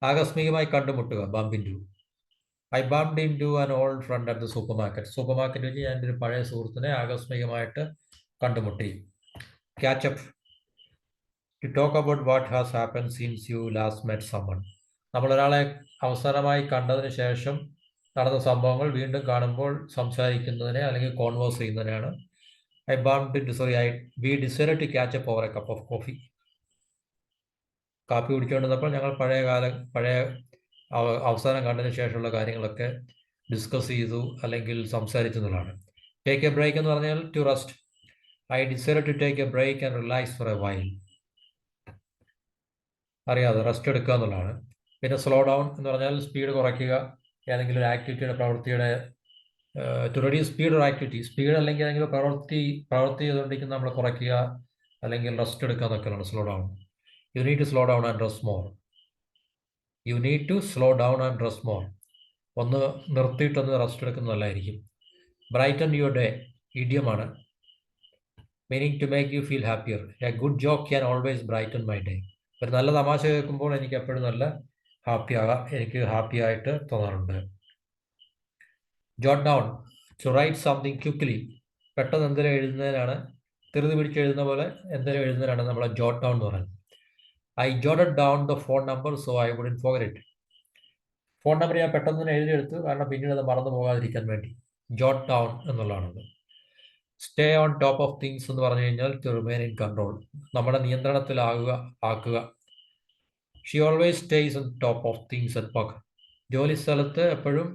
ആകസ്മികമായി കണ്ടുമുട്ടുക, bump into. I bumped into an old friend at the supermarket. Supermarket വെച്ച് ഞാൻ എൻ്റെ ഒരു പഴയ സുഹൃത്തിനെ ആകസ്മികമായിട്ട് കണ്ടുമുട്ടി. Catch up, to talk about what has happen since you last met someone. നമ്മളൊരാളെ അവസാനമായി കണ്ടതിന് ശേഷം നടന്ന സംഭവങ്ങൾ വീണ്ടും കാണുമ്പോൾ സംസാരിക്കുന്നതിനെ അല്ലെങ്കിൽ കോൺവേഴ്സ് ചെയ്യുന്നതിനാണ് we decided to catch up over a cup of coffee. കാപ്പി കുടിച്ചുകൊണ്ടിരുന്നപ്പോൾ ഞങ്ങൾ പഴയ അവസാനം കണ്ടതിന് ശേഷമുള്ള കാര്യങ്ങളൊക്കെ ഡിസ്കസ് ചെയ്തു അല്ലെങ്കിൽ സംസാരിച്ചു എന്നുള്ളതാണ്. ടേക്ക് എ ബ്രേക്ക് എന്ന് പറഞ്ഞാൽ to rest. I decided to take a break and relax for a while. അറിയാതെ റെസ്റ്റ് എടുക്കുക എന്നുള്ളതാണ്. പിന്നെ സ്ലോ ഡൗൺ എന്ന് പറഞ്ഞാൽ സ്പീഡ് കുറയ്ക്കുക, ഏതെങ്കിലും ഒരു ആക്ടിവിറ്റിയുടെ പ്രവൃത്തിയുടെ to reduce speed or activity. Speed അല്ലെങ്കിൽ ഏതെങ്കിലും പ്രവൃത്തി ചെയ്തുകൊണ്ടിരിക്കുന്ന നമ്മൾ കുറയ്ക്കുക അല്ലെങ്കിൽ റെസ്റ്റ് എടുക്കുക എന്നൊക്കെയാണ് slow down. You need to slow down and rest more. You need to slow down and rest more. ഒന്ന് നിർത്തിയിട്ടൊന്ന് റെസ്റ്റ് എടുക്കുന്നത് നല്ലതായിരിക്കും. ബ്രൈറ്റൻ യുവർ ഡേ, ഇഡിയമാണ്. Meaning to make you feel happier. A good joke can always brighten my day. ഒരു നല്ല തമാശ കേൾക്കുമ്പോൾ എനിക്ക് എപ്പോഴും നല്ല എനിക്ക് ഹാപ്പി ആയിട്ട് തോന്നാറുണ്ട്. Jot down, to write something quickly. പെട്ടെന്ന് എന്തെങ്കിലും എഴുതുന്നതിനാണ്, ധൃതി പിടിച്ച് എഴുതുന്ന പോലെ എന്തെങ്കിലും എഴുതുന്നതിനാണ് നമ്മൾ ജോട്ട് ഡൗൺ എന്ന് പറയുന്നത്. I jotted down the phone number so I wouldn't forget it. Phone number ഞാൻ പെട്ടെന്ന് തന്നെ എഴുതിയെടുത്തു, കാരണം പിന്നീട് അത് മറന്നു പോകാതിരിക്കാൻ വേണ്ടി. ജോട്ട് ഡൗൺ എന്നുള്ളതാണത്. Stay on top of things എന്ന് പറഞ്ഞു കഴിഞ്ഞാൽ ടു റിമെയിൻ ഇൻ കൺട്രോൾ, നമ്മുടെ ആക്കുക. She always stays on top of things at work. ജോലി സ്ഥലത്ത് എപ്പോഴും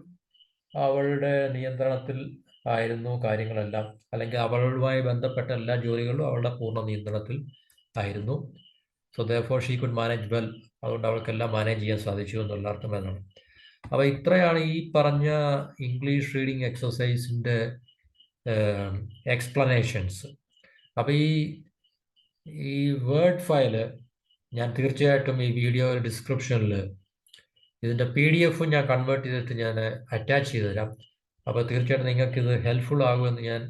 അവളുടെ നിയന്ത്രണത്തിൽ ആയിരുന്നു കാര്യങ്ങളെല്ലാം, അല്ലെങ്കിൽ അവളുമായി ബന്ധപ്പെട്ട എല്ലാ ജോലികളും അവളുടെ പൂർണ്ണ നിയന്ത്രണത്തിൽ ആയിരുന്നു. So therefore she could manage well. അതുകൊണ്ട് അവൾക്കെല്ലാം മാനേജ് ചെയ്യാൻ സാധിച്ചു എന്നുള്ള അർത്ഥം എന്നാണ്. അപ്പോൾ ഇത്രയാണ് ഈ പറഞ്ഞ ഇംഗ്ലീഷ് റീഡിങ് എക്സസൈസിൻ്റെ എക്സ്പ്ലനേഷൻസ്. അപ്പോൾ ഈ വേർഡ് ഫയല് ഞാൻ തീർച്ചയായിട്ടും ഈ വീഡിയോ ഡിസ്ക്രിപ്ഷനിൽ ഇതിൻ്റെ PDF ഞാൻ കൺവേർട്ട് ചെയ്തിട്ട് ഞാൻ അറ്റാച്ച് ചെയ്ത് തരാം. അപ്പോൾ തീർച്ചയായിട്ടും നിങ്ങൾക്കിത് ഹെൽപ്ഫുൾ ആകുമെന്ന് ഞാൻ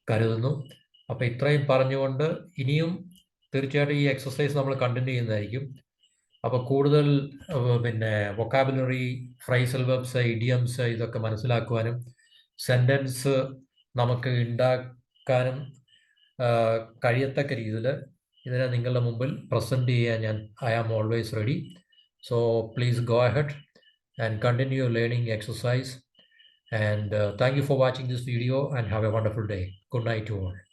കരുതുന്നു. അപ്പോൾ ഇത്രയും പറഞ്ഞുകൊണ്ട് ഇനിയും തീർച്ചയായിട്ടും ഈ എക്സസൈസ് നമ്മൾ കണ്ടിന്യൂ ചെയ്യുന്നതായിരിക്കും. അപ്പോൾ കൂടുതൽ പിന്നെ വൊക്കാബുലറി, ഫ്രൈസൽ വെർബ്സ്, ഇഡിയംസ് ഇതൊക്കെ മനസ്സിലാക്കുവാനും സെൻറ്റൻസ് നമുക്ക് ഉണ്ടാക്കാനും കഴിയത്തക്ക രീതിയിൽ ഇതിനെ നിങ്ങളുടെ മുമ്പിൽ പ്രസൻറ്റ് ചെയ്യാൻ I am always ready. So please go ahead and continue learning exercise. And thank you for watching this video and have a wonderful day. Good night to all.